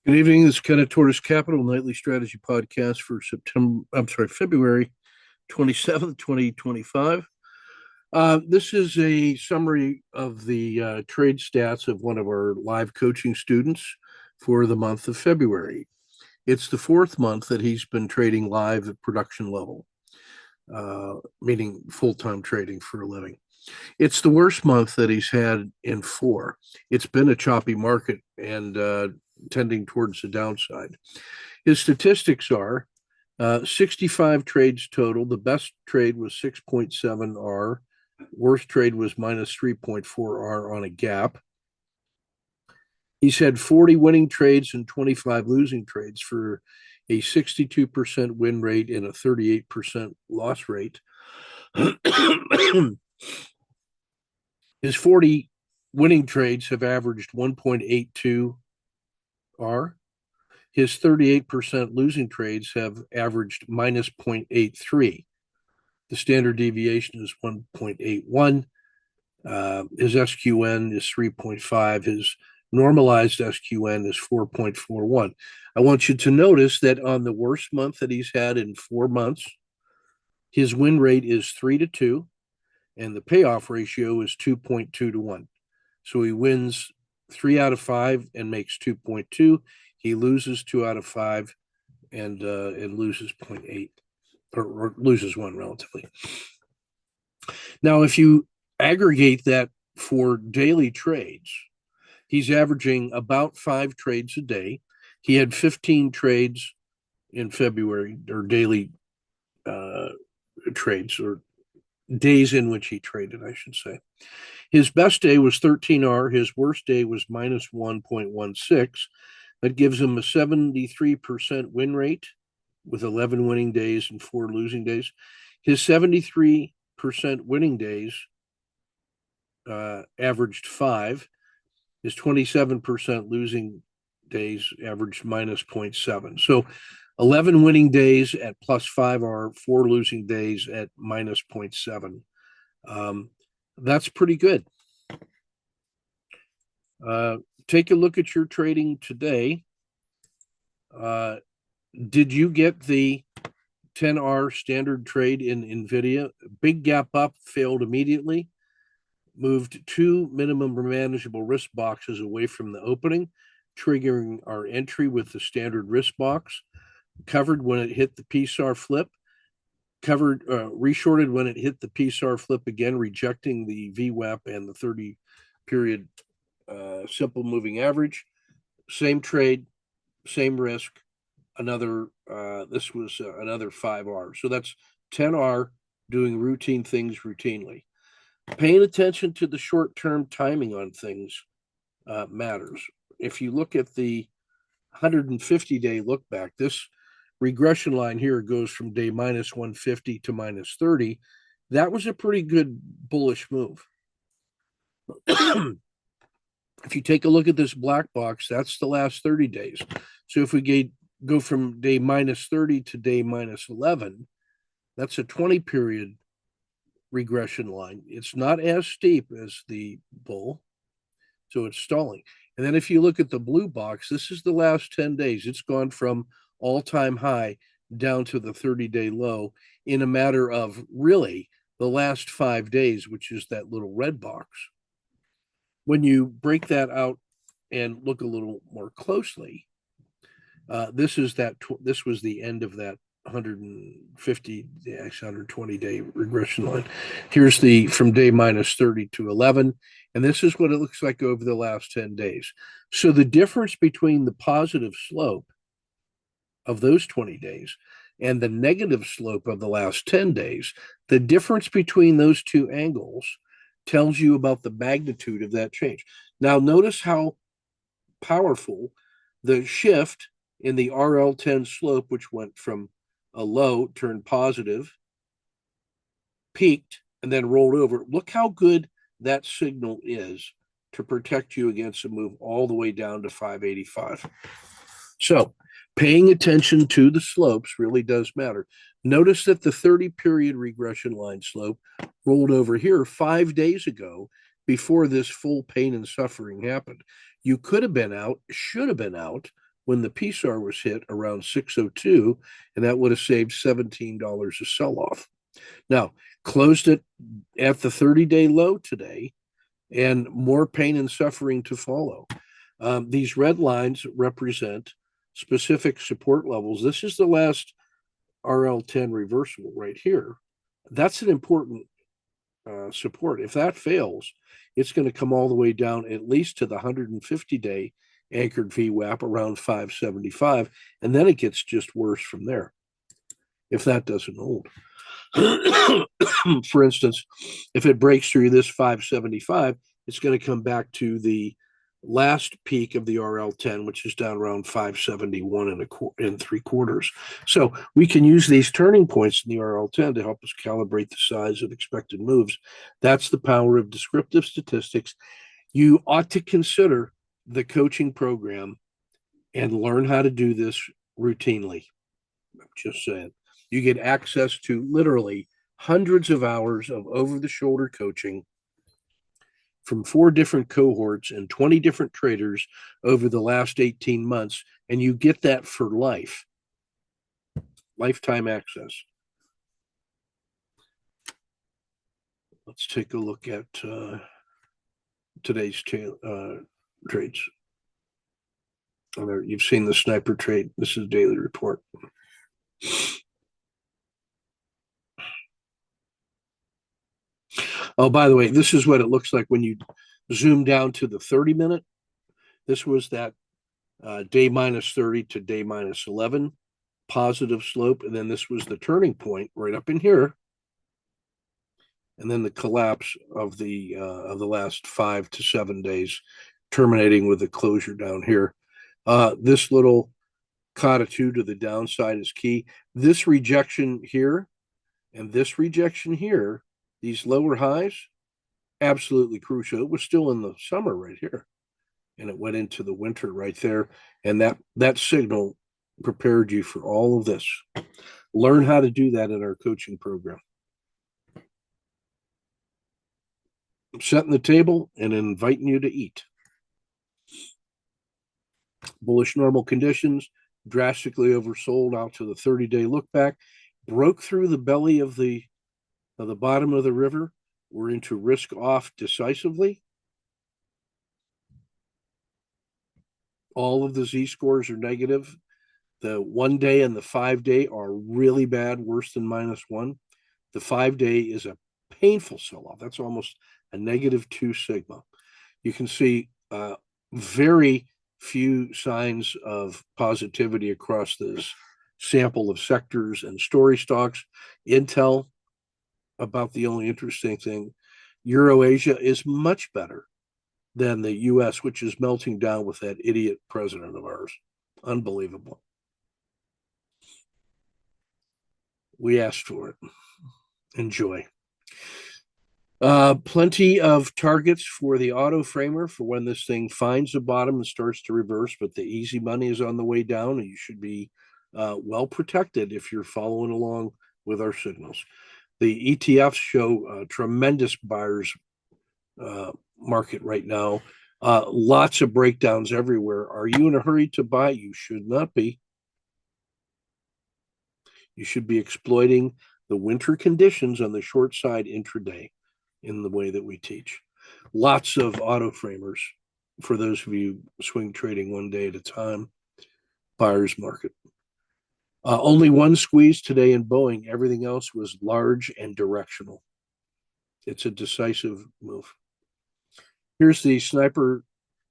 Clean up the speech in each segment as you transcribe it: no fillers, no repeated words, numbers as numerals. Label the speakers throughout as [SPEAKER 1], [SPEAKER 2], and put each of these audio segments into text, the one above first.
[SPEAKER 1] Good evening. This is Kenneth Tortoise Capital Nightly Strategy Podcast for February 27th, 2025. This is a summary of the trade stats of one of our live coaching students for the month of February. It's the fourth month that he's been trading live at production level, meaning full-time trading for a living. It's the worst month that he's had in four. It's been a choppy market and tending towards the downside. His statistics are 65 trades total. The best trade was 6.7 R. Worst trade was minus 3.4 R on a gap. He's had 40 winning trades and 25 losing trades for a 62% win rate and a 38% loss rate. His 40 winning trades have averaged 1.82 R. His 38% losing trades have averaged minus 0.83. The standard deviation is 1.81. His SQN is 3.5. His normalized SQN is 4.41. I want you to notice that on the worst month that he's had in 4 months, his win rate is 3-2, and the payoff ratio is 2.2 to 1. So he wins 3 out of 5 and makes 2.2. He loses 2 out of 5 and loses 0.8 or loses 1 relatively. Now, if you aggregate that for daily trades, he's averaging about 5 trades a day. He had 15 trades in February, or daily trades, or days in which he traded, I should say. His best day was 13R. His worst day was minus 1.16. That gives him a 73% win rate with 11 winning days and 4 losing days. His 73% winning days averaged 5. His 27% losing days averaged minus 0.7. So 11 winning days at plus 5R, 4 losing days at minus 0.7. That's pretty good. Take a look at your trading today. Did you get the 10R standard trade in Nvidia? Big gap up, failed immediately. Moved 2 minimum manageable risk boxes away from the opening, triggering our entry with the standard risk box. Covered when it hit the PSAR flip. Covered, reshorted when it hit the PSAR flip again, rejecting the VWAP and the 30-period simple moving average. Same trade, same risk. This was another 5R. So that's 10R doing routine things routinely. Paying attention to the short-term timing on things matters. If you look at the 150-day look back, this regression line here goes from day minus 150 to minus 30. That was a pretty good bullish move. If you take a look at this black box, that's the last 30 days. So if we go from day minus 30 to day minus 11, that's a 20-period regression line. It's not as steep as the bull, so it's stalling. And then if you look at the blue box, this is the last 10 days. It's gone from all-time high down to the 30-day low in a matter of really the last 5 days, which is that little red box. When you break that out and look a little more closely, this was the end of that 150, actually 120-day regression line. Here's the from day minus 30 to 11, and this is what it looks like over the last 10 days. So the difference between the positive slope of those 20 days and the negative slope of the last 10 days, the difference between those two angles tells you about the magnitude of that change. Now, notice how powerful the shift in the RL10 slope, which went from a low, turned positive, peaked, and then rolled over. Look how good that signal is to protect you against a move all the way down to 585. So paying attention to the slopes really does matter. Notice that the 30-period regression line slope rolled over here 5 days ago before this full pain and suffering happened. You could have been out, should have been out when the PSAR was hit around 602, and that would have saved $17 a sell off. Now, closed it at the 30-day low today, and more pain and suffering to follow. These red lines represent specific support levels. This is the last RL10 reversal right here. That's an important support. If that fails, it's going to come all the way down at least to the 150-day anchored VWAP around 575, and then it gets just worse from there if that doesn't hold. For instance, if it breaks through this 575, it's going to come back to the last peak of the RL10, which is down around 571 and 3/4. So we can use these turning points in the RL10 to help us calibrate the size of expected moves. That's the power of descriptive statistics. You ought to consider the coaching program and learn how to do this routinely. I'm just saying. You get access to literally hundreds of hours of over-the-shoulder coaching from 4 different cohorts and 20 different traders over the last 18 months, and you get that for life. Lifetime access. Let's take a look at today's trades. You've seen the sniper trade. This is daily report. Oh, by the way, this is what it looks like when you zoom down to the 30-minute. This was that day minus 30 to day minus 11 positive slope. And then this was the turning point right up in here. And then the collapse of the last 5 to 7 days, terminating with the closure down here. This little cotta-2 to the downside is key. This rejection here and this rejection here, these lower highs, absolutely crucial. It was still in the summer right here, and it went into the winter right there. And that signal prepared you for all of this. Learn how to do that in our coaching program. I'm setting the table and inviting you to eat. Bullish normal conditions, drastically oversold out to the 30-day look back, broke through the belly of the bottom of the river. We're into risk off decisively. All of the Z-scores are negative. The 1 day and the 5 day are really bad, worse than -1. The 5 day is a painful sell-off. That's almost a -2 sigma. You can see very few signs of positivity across this sample of sectors and story stocks. Intel, about the only interesting thing. Euro-Asia is much better than the U.S., which is melting down with that idiot president of ours. Unbelievable. We asked for it. Enjoy. Plenty of targets for the auto framer for when this thing finds a bottom and starts to reverse, but the easy money is on the way down, and you should be well protected if you're following along with our signals. The ETFs show tremendous buyers market right now. Lots of breakdowns everywhere. Are you in a hurry to buy? You should not be. You should be exploiting the winter conditions on the short side intraday in the way that we teach. Lots of auto framers for those of you swing trading 1 day at a time. Buyer's market. Only one squeeze today in Boeing. Everything else was large and directional. It's a decisive move. Here's the sniper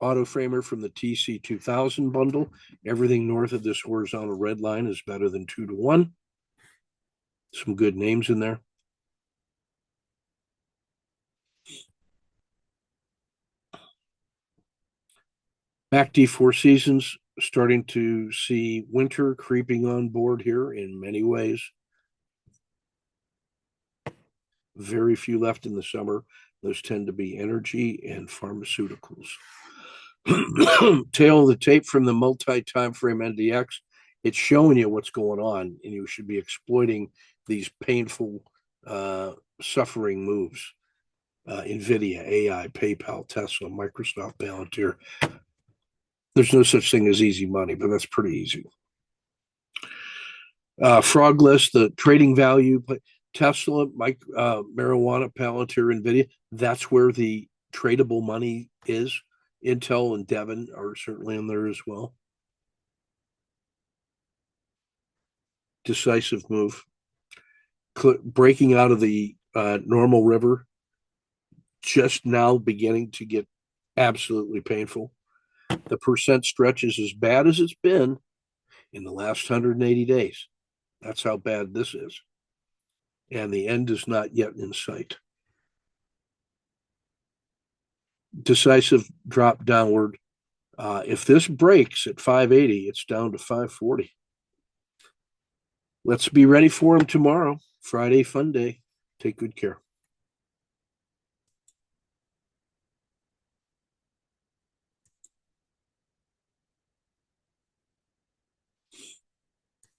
[SPEAKER 1] auto framer from the TC 2000 bundle. Everything north of this horizontal red line is better than 2 to 1. Some good names in there. MACD Four Seasons, starting to see winter creeping on board here in many ways. Very few left in the summer. Those tend to be energy and pharmaceuticals. Tail of the tape from the multi-time frame NDX. It's showing you what's going on, and you should be exploiting these painful, suffering moves. Nvidia, AI, PayPal, Tesla, Microsoft, Palantir. There's no such thing as easy money, but that's pretty easy. Frog list, the trading value, Tesla, marijuana, Palantir, Nvidia. That's where the tradable money is. Intel and Devon are certainly in there as well. Decisive move. Breaking out of the normal river, just now beginning to get absolutely painful. The percent stretch is as bad as it's been in the last 180 days. That's how bad this is. And the end is not yet in sight. Decisive drop downward. If this breaks at 580, it's down to 540. Let's be ready for him tomorrow. Friday, fun day. Take good care.